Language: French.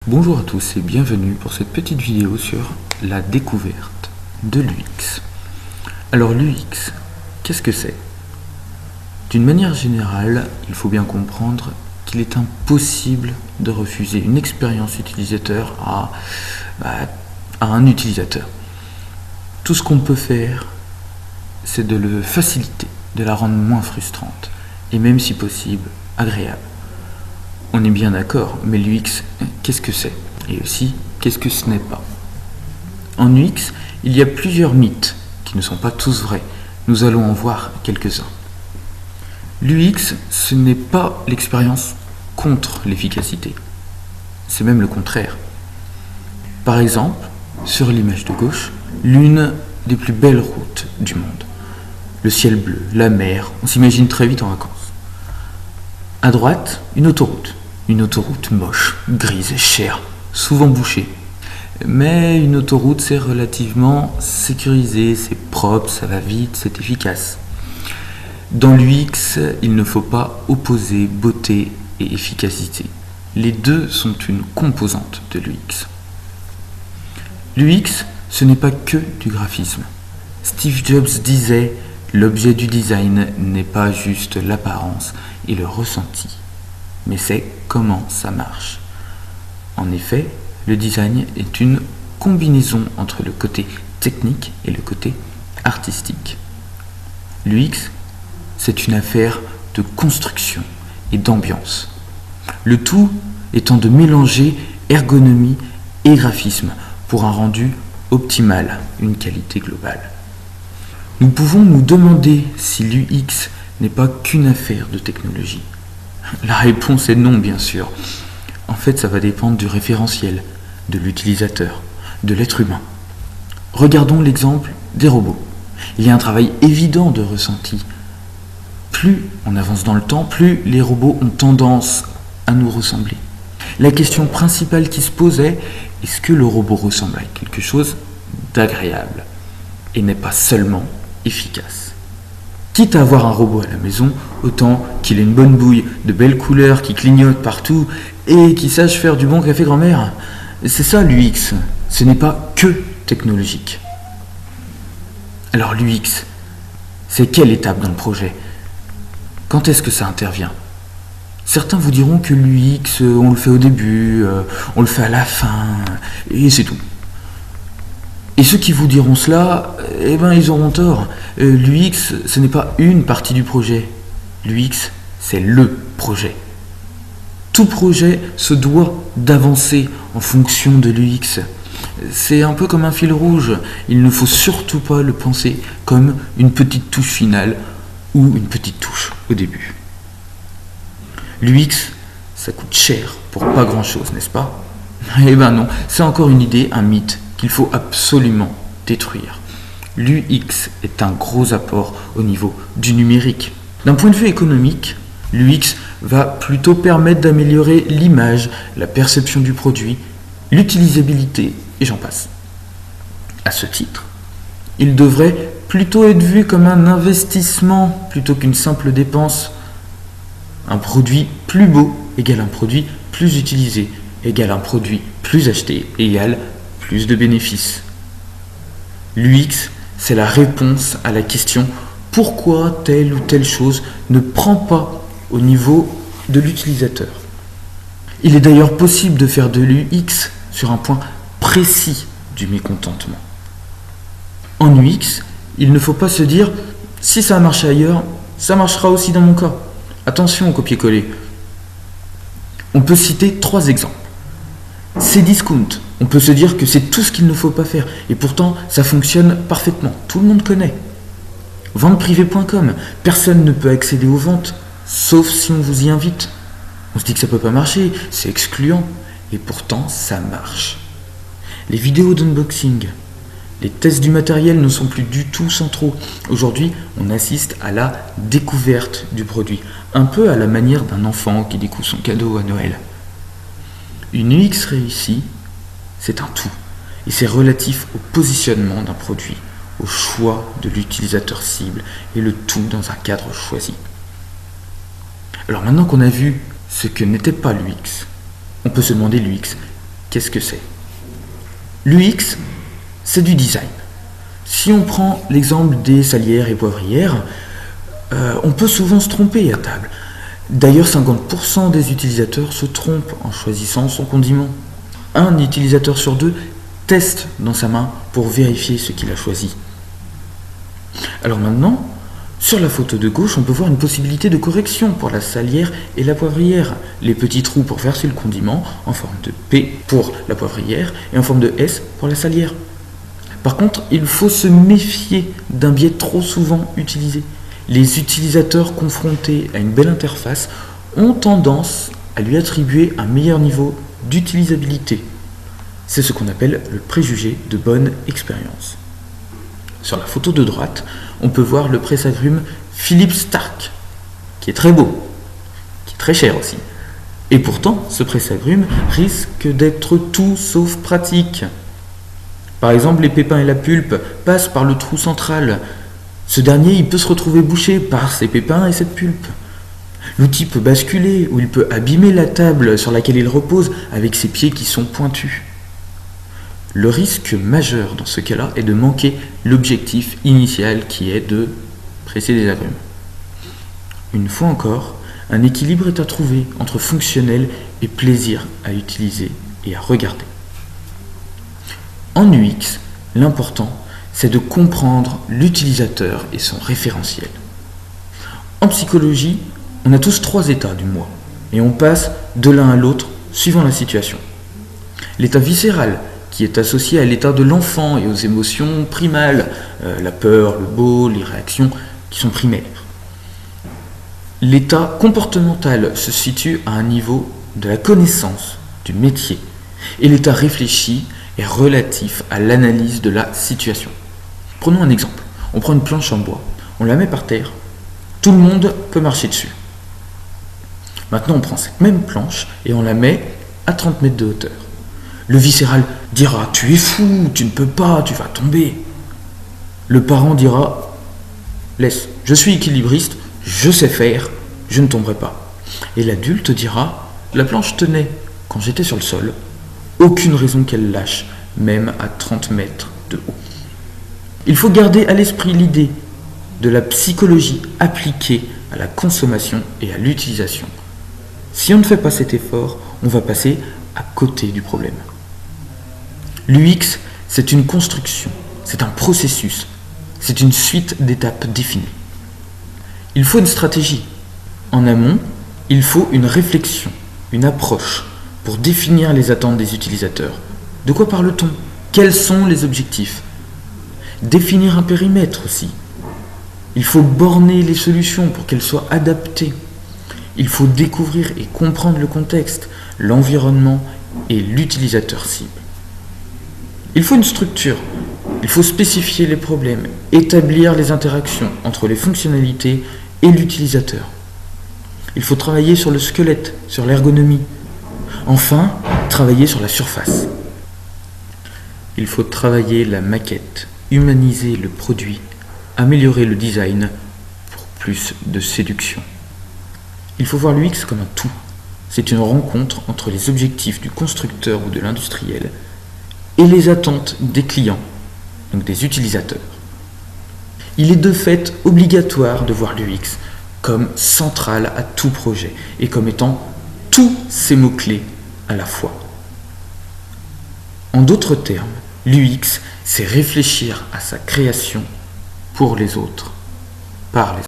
Bonjour à tous et bienvenue pour cette petite vidéo sur la découverte de l'UX. Alors l'UX, qu'est-ce que c'est? D'une manière générale, il faut bien comprendre qu'il est impossible de refuser une expérience utilisateur à un utilisateur. Tout ce qu'on peut faire, c'est de le faciliter, de la rendre moins frustrante et même si possible, agréable. On est bien d'accord, mais l'UX, qu'est-ce que c'est? Et aussi, qu'est-ce que ce n'est pas? En UX, il y a plusieurs mythes qui ne sont pas tous vrais. Nous allons en voir quelques-uns. L'UX, ce n'est pas l'expérience contre l'efficacité. C'est même le contraire. Par exemple, sur l'image de gauche, l'une des plus belles routes du monde. Le ciel bleu, la mer, on s'imagine très vite en vacances. À droite, une autoroute. Une autoroute moche, grise, chère, souvent bouchée. Mais une autoroute, c'est relativement sécurisé, c'est propre, ça va vite, c'est efficace. Dans l'UX, il ne faut pas opposer beauté et efficacité. Les deux sont une composante de l'UX. L'UX, ce n'est pas que du graphisme. Steve Jobs disait « L'objet du design n'est pas juste l'apparence et le ressenti, mais c'est comment ça marche. » En effet, le design est une combinaison entre le côté technique et le côté artistique. L'UX, c'est une affaire de construction et d'ambiance. Le tout étant de mélanger ergonomie et graphisme pour un rendu optimal, une qualité globale. Nous pouvons nous demander si l'UX n'est pas qu'une affaire de technologie. La réponse est non, bien sûr. En fait, ça va dépendre du référentiel, de l'utilisateur, de l'être humain. Regardons l'exemple des robots. Il y a un travail évident de ressenti. Plus on avance dans le temps, plus les robots ont tendance à nous ressembler. La question principale qui se pose est-ce que le robot ressemble à quelque chose d'agréable et n'est pas seulement efficace? Quitte à avoir un robot à la maison, autant qu'il ait une bonne bouille, de belles couleurs, qui clignotent partout et qui sache faire du bon café grand-mère. C'est ça l'UX, ce n'est pas que technologique. Alors l'UX, c'est quelle étape dans le projet? Quand est-ce que ça intervient? Certains vous diront que l'UX, on le fait au début, on le fait à la fin, et c'est tout. Et ceux qui vous diront cela, ils auront tort. L'UX, ce n'est pas une partie du projet. L'UX, c'est le projet. Tout projet se doit d'avancer en fonction de l'UX. C'est un peu comme un fil rouge. Il ne faut surtout pas le penser comme une petite touche finale ou une petite touche au début. L'UX, ça coûte cher pour pas grand-chose, n'est-ce pas? Non, c'est encore une idée, un mythe qu'il faut absolument détruire. L'UX est un gros apport au niveau du numérique. D'un point de vue économique, l'UX va plutôt permettre d'améliorer l'image, la perception du produit, l'utilisabilité, et j'en passe. À ce titre, il devrait plutôt être vu comme un investissement plutôt qu'une simple dépense. Un produit plus beau égale un produit plus utilisé, égale un produit plus acheté, égale plus de bénéfices. L'UX, c'est la réponse à la question pourquoi telle ou telle chose ne prend pas au niveau de l'utilisateur. Il est d'ailleurs possible de faire de l'UX sur un point précis du mécontentement. En UX, il ne faut pas se dire si ça marche ailleurs, ça marchera aussi dans mon cas. Attention au copier-coller. On peut citer 3 exemples. Cdiscount, on peut se dire que c'est tout ce qu'il ne faut pas faire, et pourtant ça fonctionne parfaitement, tout le monde connaît. Venteprivée.com, personne ne peut accéder aux ventes, sauf si on vous y invite. On se dit que ça peut pas marcher, c'est excluant, et pourtant ça marche. Les vidéos d'unboxing, les tests du matériel ne sont plus du tout centraux. Aujourd'hui, on assiste à la découverte du produit, un peu à la manière d'un enfant qui découvre son cadeau à Noël. Une UX réussie, c'est un tout, et c'est relatif au positionnement d'un produit, au choix de l'utilisateur cible, et le tout dans un cadre choisi. Alors maintenant qu'on a vu ce que n'était pas l'UX, on peut se demander l'UX, qu'est-ce que c'est? L'UX, c'est du design. Si on prend l'exemple des salières et poivrières, on peut souvent se tromper à table. D'ailleurs, 50% des utilisateurs se trompent en choisissant son condiment. Un utilisateur sur deux teste dans sa main pour vérifier ce qu'il a choisi. Alors maintenant, sur la photo de gauche, on peut voir une possibilité de correction pour la salière et la poivrière. Les petits trous pour verser le condiment en forme de P pour la poivrière et en forme de S pour la salière. Par contre, il faut se méfier d'un biais trop souvent utilisé. Les utilisateurs confrontés à une belle interface ont tendance à lui attribuer un meilleur niveau d'utilisabilité. C'est ce qu'on appelle le préjugé de bonne expérience. Sur la photo de droite, on peut voir le presse-agrumes Philippe Starck, qui est très beau, qui est très cher aussi. Et pourtant, ce presse-agrumes risque d'être tout sauf pratique. Par exemple, les pépins et la pulpe passent par le trou central. Ce dernier, il peut se retrouver bouché par ces pépins et cette pulpe. L'outil peut basculer ou il peut abîmer la table sur laquelle il repose avec ses pieds qui sont pointus. Le risque majeur dans ce cas-là est de manquer l'objectif initial qui est de presser des agrumes. Une fois encore, un équilibre est à trouver entre fonctionnel et plaisir à utiliser et à regarder. En UX, l'important, c'est de comprendre l'utilisateur et son référentiel. En psychologie, on a tous 3 états du moi, et on passe de l'un à l'autre suivant la situation. L'état viscéral, qui est associé à l'état de l'enfant et aux émotions primales, la peur, le beau, les réactions qui sont primaires. L'état comportemental se situe à un niveau de la connaissance du métier, et l'état réfléchi est relatif à l'analyse de la situation. Prenons un exemple. On prend une planche en bois, on la met par terre, tout le monde peut marcher dessus. Maintenant, on prend cette même planche et on la met à 30 mètres de hauteur. Le viscéral dira « Tu es fou, tu ne peux pas, tu vas tomber ». Le parent dira « Laisse, je suis équilibriste, je sais faire, je ne tomberai pas ». Et l'adulte dira « La planche tenait quand j'étais sur le sol, aucune raison qu'elle lâche, même à 30 mètres de haut ». Il faut garder à l'esprit l'idée de la psychologie appliquée à la consommation et à l'utilisation. Si on ne fait pas cet effort, on va passer à côté du problème. L'UX, c'est une construction, c'est un processus, c'est une suite d'étapes définies. Il faut une stratégie. En amont, il faut une réflexion, une approche pour définir les attentes des utilisateurs. De quoi parle-t-on? Quels sont les objectifs? Définir un périmètre aussi. Il faut borner les solutions pour qu'elles soient adaptées. Il faut découvrir et comprendre le contexte, l'environnement et l'utilisateur cible. Il faut une structure. Il faut spécifier les problèmes, établir les interactions entre les fonctionnalités et l'utilisateur. Il faut travailler sur le squelette, sur l'ergonomie. Enfin, travailler sur la surface. Il faut travailler la maquette, humaniser le produit, améliorer le design pour plus de séduction. Il faut voir l'UX comme un tout. C'est une rencontre entre les objectifs du constructeur ou de l'industriel et les attentes des clients, donc des utilisateurs. Il est de fait obligatoire de voir l'UX comme central à tout projet et comme étant tous ces mots-clés à la fois. En d'autres termes, l'UX, c'est réfléchir à sa création pour les autres, par les autres.